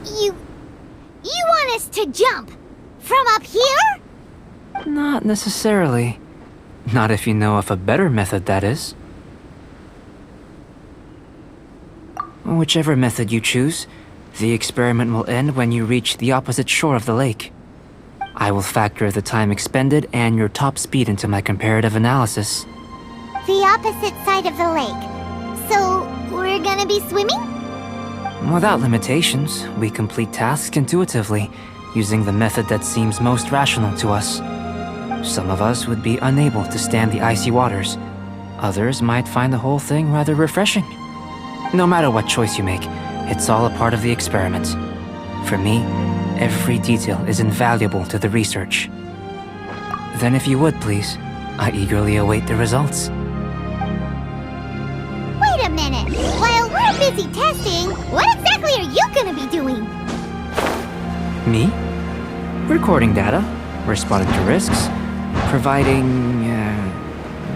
You want us to jump? From up here? Not necessarily. Not if you know of a better method, that is. Whichever method you choose, the experiment will end when you reach the opposite shore of the lake. I will factor the time expended and your top speed into my comparative analysis. The opposite side of the lake. So, we're gonna be swimming? Without limitations, we complete tasks intuitively, using the method that seems most rational to us. Some of us would be unable to stand the icy waters. Others might find the whole thing rather refreshing. No matter what choice you make, it's all a part of the experiment. For me, every detail is invaluable to the research. Then if you would, please, I eagerly await the results. Wait a minute! While we're busy testing, what exactly are you gonna be doing? Me? Recording data, responding to risks, providing,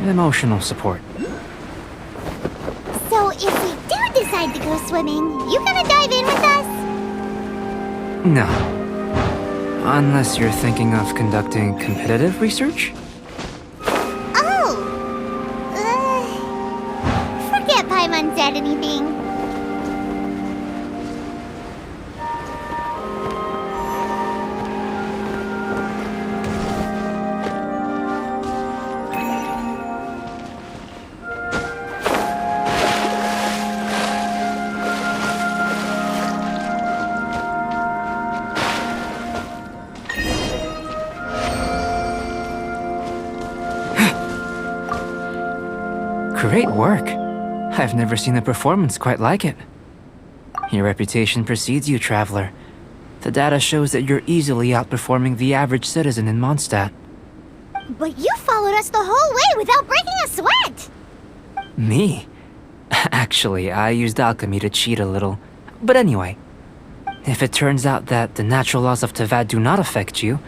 emotional support. So if we do decide to go swimming, you gonna dive in with us? No. Unless you're thinking of conducting competitive research? Oh! Forget Paimon said anything. Great work. I've never seen a performance quite like it. Your reputation precedes you, traveler. The data shows that you're easily outperforming the average citizen in Mondstadt. But you followed us the whole way without breaking a sweat! Me? Actually, I used alchemy to cheat a little. But anyway, if it turns out that the natural laws of Teyvat do not affect you,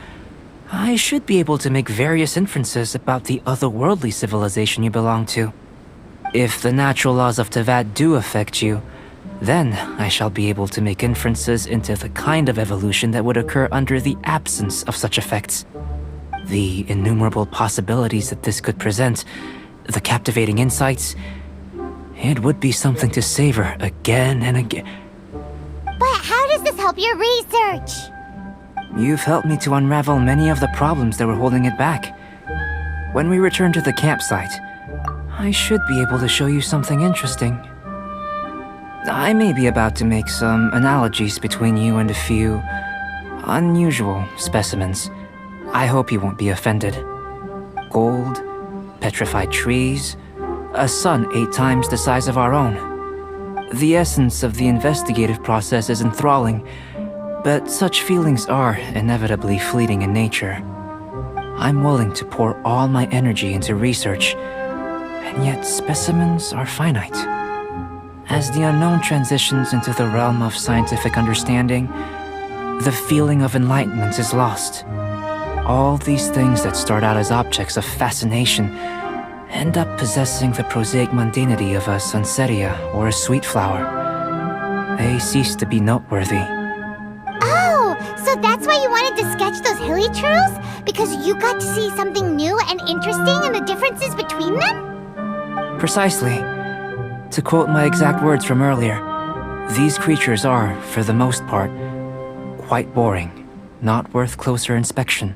I should be able to make various inferences about the otherworldly civilization you belong to. If the natural laws of Teyvat do affect you, then I shall be able to make inferences into the kind of evolution that would occur under the absence of such effects. The innumerable possibilities that this could present, the captivating insights, it would be something to savor again and again. But how does this help your research? You've helped me to unravel many of the problems that were holding it back. When we return to the campsite, I should be able to show you something interesting. I may be about to make some analogies between you and a few unusual specimens. I hope you won't be offended. Gold, petrified trees, a sun 8 times the size of our own. The essence of the investigative process is enthralling, but such feelings are inevitably fleeting in nature. I'm willing to pour all my energy into research, and yet specimens are finite. As the unknown transitions into the realm of scientific understanding, the feeling of enlightenment is lost. All these things that start out as objects of fascination end up possessing the prosaic mundanity of a sunsetia or a sweet flower. They cease to be noteworthy. Oh, so that's why you wanted to sketch those hilly churls? Because you got to see something new and interesting and the differences between them? Precisely. To quote my exact words from earlier, these creatures are, for the most part, quite boring, not worth closer inspection.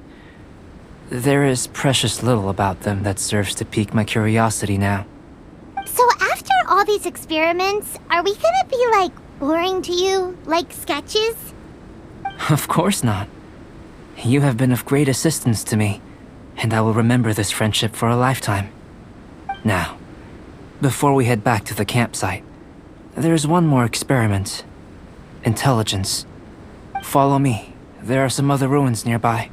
There is precious little about them that serves to pique my curiosity now. So after all these experiments, are we gonna be, like, boring to you? Like sketches? Of course not. You have been of great assistance to me, and I will remember this friendship for a lifetime. Now, before we head back to the campsite, there's one more experiment. Intelligence. Follow me. There are some other ruins nearby.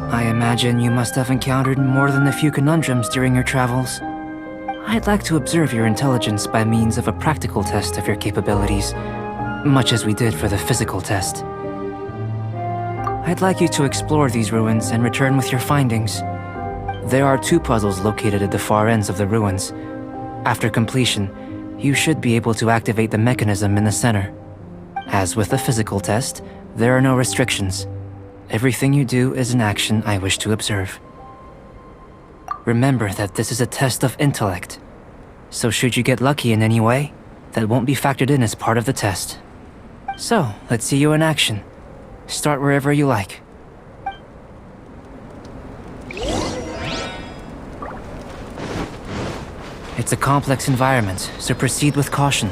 I imagine you must have encountered more than a few conundrums during your travels. I'd like to observe your intelligence by means of a practical test of your capabilities, much as we did for the physical test. I'd like you to explore these ruins and return with your findings. There are 2 puzzles located at the far ends of the ruins. After completion, you should be able to activate the mechanism in the center. As with the physical test, there are no restrictions. Everything you do is an action I wish to observe. Remember that this is a test of intellect, so should you get lucky in any way, that won't be factored in as part of the test. So, let's see you in action. Start wherever you like. It's a complex environment, so proceed with caution.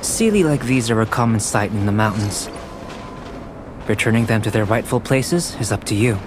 Sealy like these are a common sight in the mountains. Returning them to their rightful places is up to you.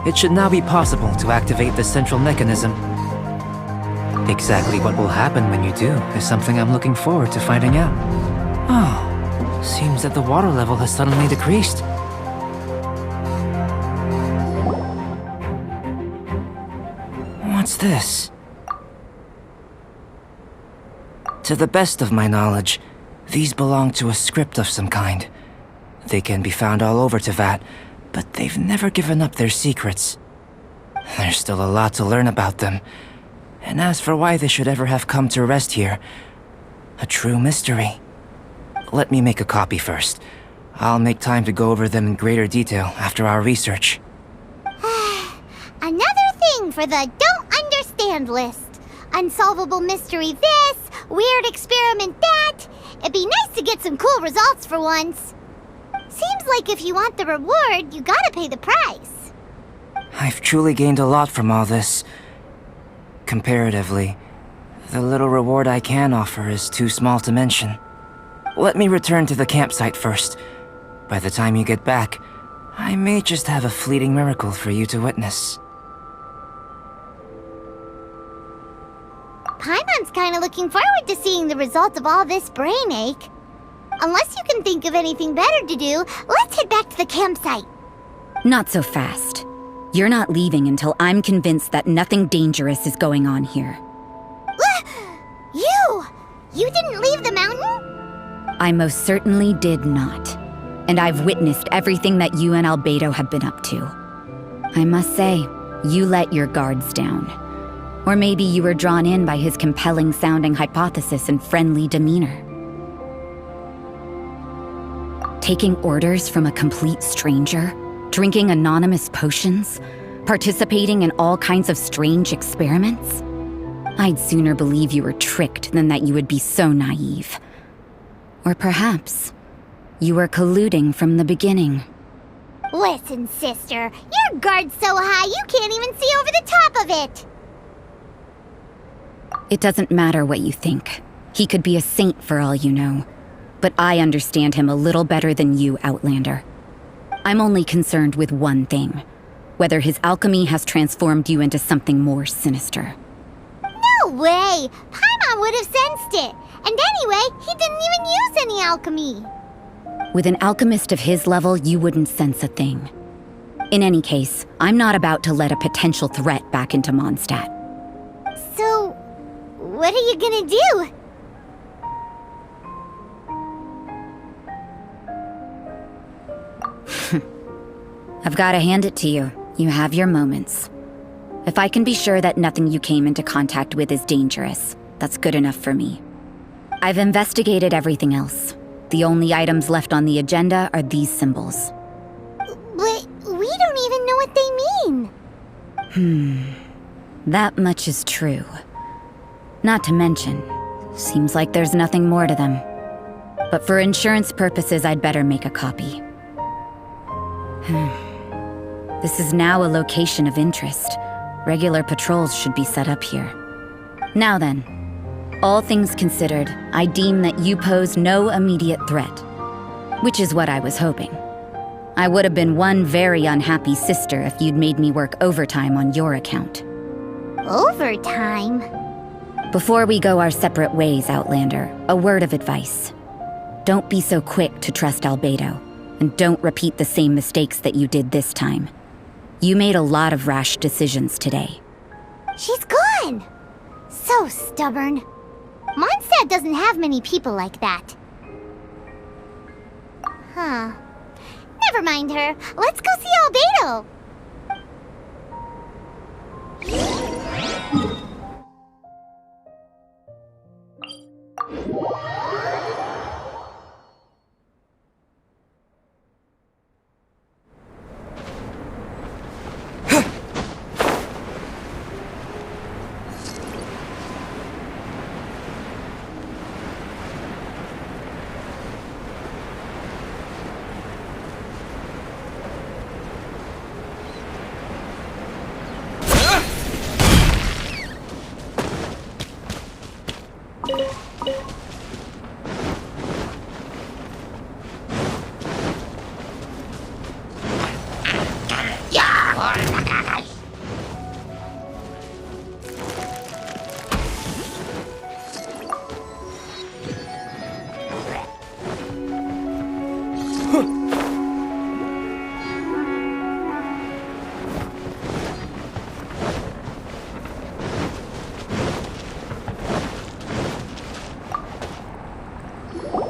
It should now be possible to activate the central mechanism. Exactly what will happen when you do is something I'm looking forward to finding out. Oh, seems that the water level has suddenly decreased. What's this? To the best of my knowledge, these belong to a script of some kind. They can be found all over Teyvat, but they've never given up their secrets. There's still a lot to learn about them. And as for why they should ever have come to rest here, a true mystery. Let me make a copy first. I'll make time to go over them in greater detail after our research. Another thing for the don't understand list. Unsolvable mystery this, weird experiment that. It'd be nice to get some cool results for once. Seems like if you want the reward, you gotta pay the price. I've truly gained a lot from all this. Comparatively, the little reward I can offer is too small to mention. Let me return to the campsite first. By the time you get back, I may just have a fleeting miracle for you to witness. Paimon's kinda looking forward to seeing the results of all this brain ache. Unless you can think of anything better to do, let's head back to the campsite. Not so fast. You're not leaving until I'm convinced that nothing dangerous is going on here. You didn't leave the mountain? I most certainly did not. And I've witnessed everything that you and Albedo have been up to. I must say, you let your guards down. Or maybe you were drawn in by his compelling-sounding hypothesis and friendly demeanor. Taking orders from a complete stranger, drinking anonymous potions, participating in all kinds of strange experiments? I'd sooner believe you were tricked than that you would be so naive. Or perhaps you were colluding from the beginning. Listen, sister, your guard's so high you can't even see over the top of it. It doesn't matter what you think. He could be a saint for all you know. But I understand him a little better than you, Outlander. I'm only concerned with one thing. Whether his alchemy has transformed you into something more sinister. No way! Paimon would have sensed it. And anyway, he didn't even use any alchemy. With an alchemist of his level, you wouldn't sense a thing. In any case, I'm not about to let a potential threat back into Mondstadt. So, what are you gonna do? I've got to hand it to you. You have your moments. If I can be sure that nothing you came into contact with is dangerous, that's good enough for me. I've investigated everything else. The only items left on the agenda are these symbols. But we don't even know what they mean. That much is true. Not to mention, seems like there's nothing more to them. But for insurance purposes, I'd better make a copy. This is now a location of interest. Regular patrols should be set up here. Now then, all things considered, I deem that you pose no immediate threat. Which is what I was hoping. I would have been one very unhappy sister if you'd made me work overtime on your account. Overtime? Before we go our separate ways, Outlander, a word of advice. Don't be so quick to trust Albedo, and don't repeat the same mistakes that you did this time. You made a lot of rash decisions today. She's gone! So stubborn. Mondstadt doesn't have many people like that. Huh. Never mind her. Let's go see Albedo!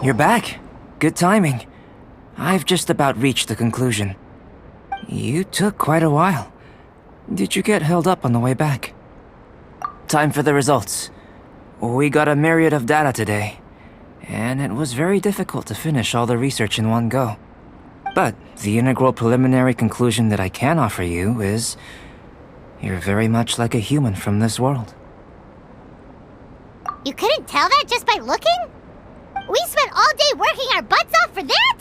You're back. Good timing. I've just about reached the conclusion. You took quite a while. Did you get held up on the way back? Time for the results. We got a myriad of data today, and it was very difficult to finish all the research in one go. But the integral preliminary conclusion that I can offer you is you're very much like a human from this world. You couldn't tell that just by looking? We spent all day working our butts off for that?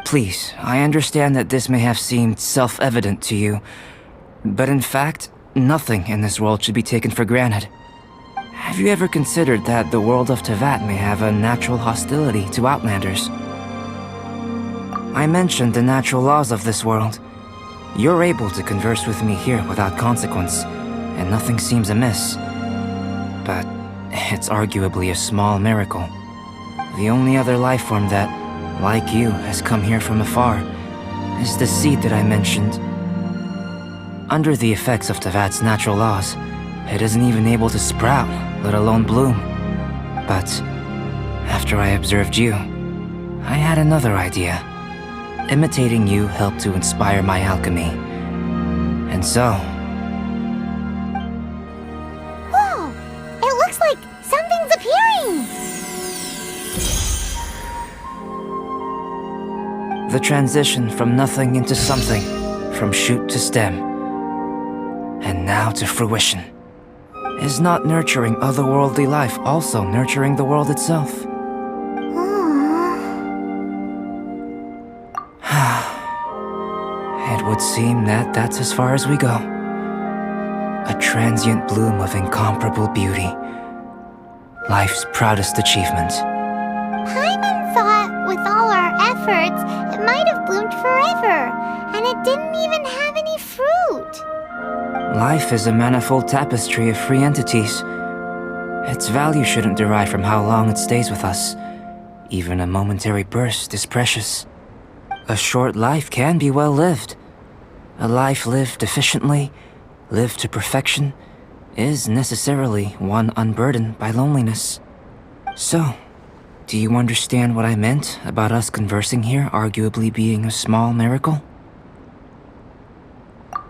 Please, I understand that this may have seemed self-evident to you, but in fact, nothing in this world should be taken for granted. Have you ever considered that the world of Teyvat may have a natural hostility to Outlanders? I mentioned the natural laws of this world. You're able to converse with me here without consequence, and nothing seems amiss. But it's arguably a small miracle. The only other life form that, like you, has come here from afar is the seed that I mentioned. Under the effects of Teyvat's natural laws, it isn't even able to sprout, let alone bloom. But after I observed you, I had another idea. Imitating you helped to inspire my alchemy. And so... Whoa! It looks like something's appearing! The transition from nothing into something, from shoot to stem, and now to fruition. Is not nurturing otherworldly life also nurturing the world itself? It would seem that that's as far as we go. A transient bloom of incomparable beauty. Life's proudest achievement. Paimon thought with all our efforts, it might have bloomed forever, and it didn't even have any fruit. Life is a manifold tapestry of free entities. Its value shouldn't derive from how long it stays with us. Even a momentary burst is precious. A short life can be well lived. A life lived efficiently, lived to perfection, is necessarily one unburdened by loneliness. So, do you understand what I meant about us conversing here arguably being a small miracle?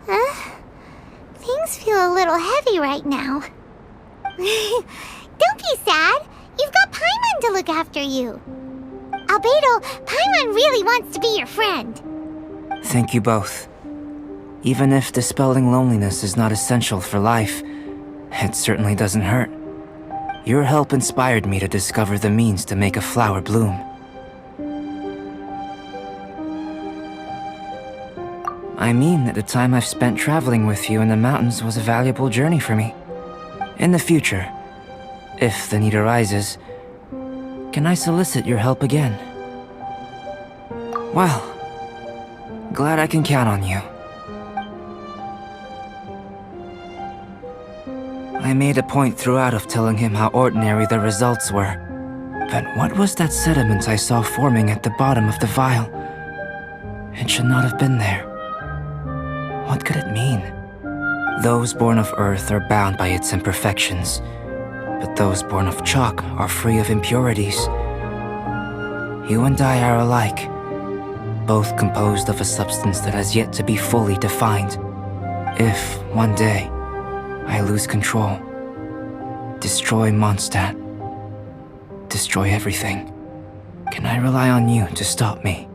Things feel a little heavy right now. Don't be sad. You've got Paimon to look after you. Albedo, Paimon really wants to be your friend. Thank you both. Even if dispelling loneliness is not essential for life, it certainly doesn't hurt. Your help inspired me to discover the means to make a flower bloom. I mean that the time I've spent traveling with you in the mountains was a valuable journey for me. In the future, if the need arises, can I solicit your help again? Well, glad I can count on you. I made a point throughout of telling him how ordinary the results were. But what was that sediment I saw forming at the bottom of the vial? It should not have been there. What could it mean? Those born of Earth are bound by its imperfections, but those born of chalk are free of impurities. You and I are alike, both composed of a substance that has yet to be fully defined. If, one day, I lose control, destroy Mondstadt, destroy everything, can I rely on you to stop me?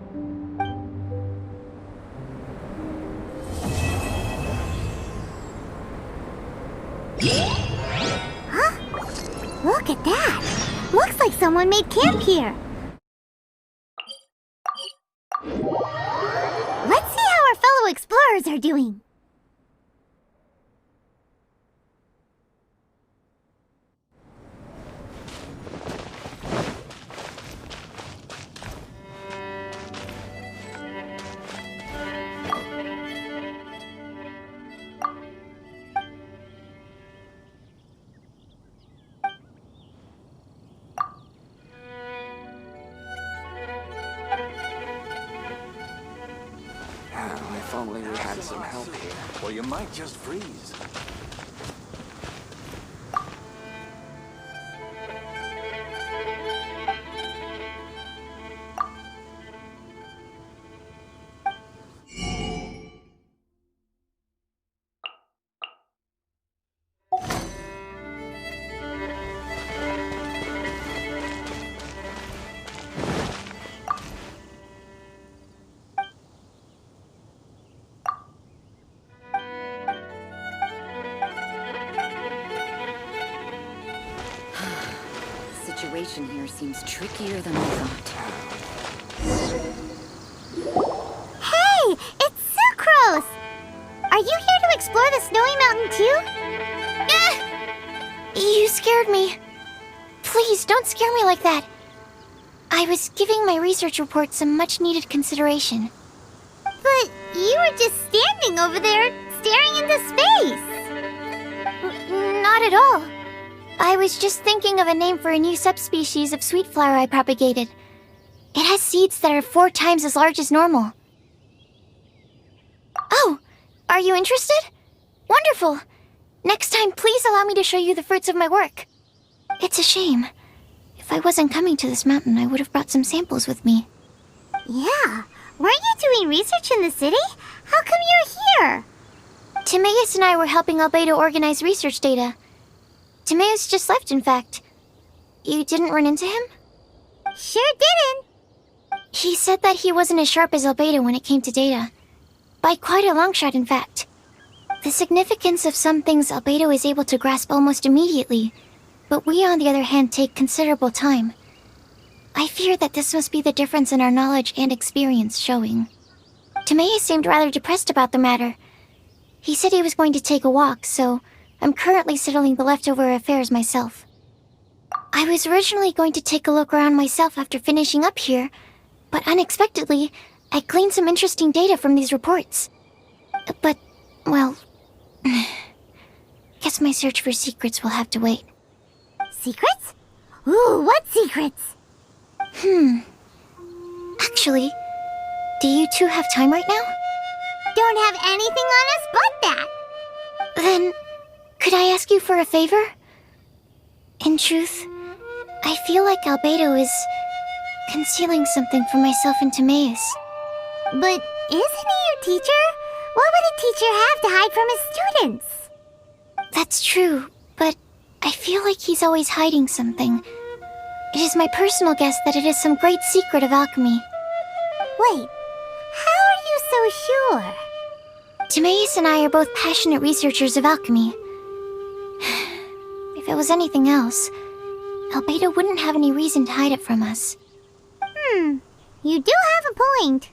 Look at that! Looks like someone made camp here. Let's see how our fellow explorers are doing. If only we had some help here, or you might just freeze. The situation here seems trickier than I thought. Hey! It's Sucrose! Are you here to explore the snowy mountain too? You scared me. Please, don't scare me like that. I was giving my research report some much-needed consideration. But you were just standing over there, staring into space. Not at all. I was just thinking of a name for a new subspecies of sweet flower I propagated. It has seeds that are 4 times as large as normal. Oh, are you interested? Wonderful. Next time, please allow me to show you the fruits of my work. It's a shame. If I wasn't coming to this mountain, I would have brought some samples with me. Yeah. Weren't you doing research in the city? How come you're here? Timaeus and I were helping Albedo organize research data. Timaeus just left, in fact. You didn't run into him? Sure didn't. He said that he wasn't as sharp as Albedo when it came to data. By quite a long shot, in fact. The significance of some things Albedo is able to grasp almost immediately, but we, on the other hand, take considerable time. I fear that this must be the difference in our knowledge and experience showing. Timaeus seemed rather depressed about the matter. He said he was going to take a walk, so I'm currently settling the leftover affairs myself. I was originally going to take a look around myself after finishing up here, but unexpectedly, I gleaned some interesting data from these reports. But, well, guess my search for secrets will have to wait. Secrets? Ooh, what secrets? Actually, do you two have time right now? Don't have anything on us but that. Then, could I ask you for a favor? In truth, I feel like Albedo is concealing something from myself and Timaeus. But isn't he your teacher? What would a teacher have to hide from his students? That's true, but I feel like he's always hiding something. It is my personal guess that it is some great secret of alchemy. Wait, how are you so sure? Timaeus and I are both passionate researchers of alchemy. If it was anything else, Albedo wouldn't have any reason to hide it from us. You do have a point.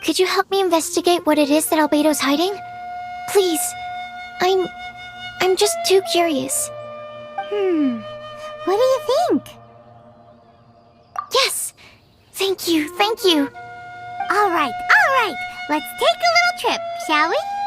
Could you help me investigate what it is that Albedo's hiding? Please. I'm just too curious. What do you think? Yes! Thank you, thank you. All right. Let's take a little trip, shall we?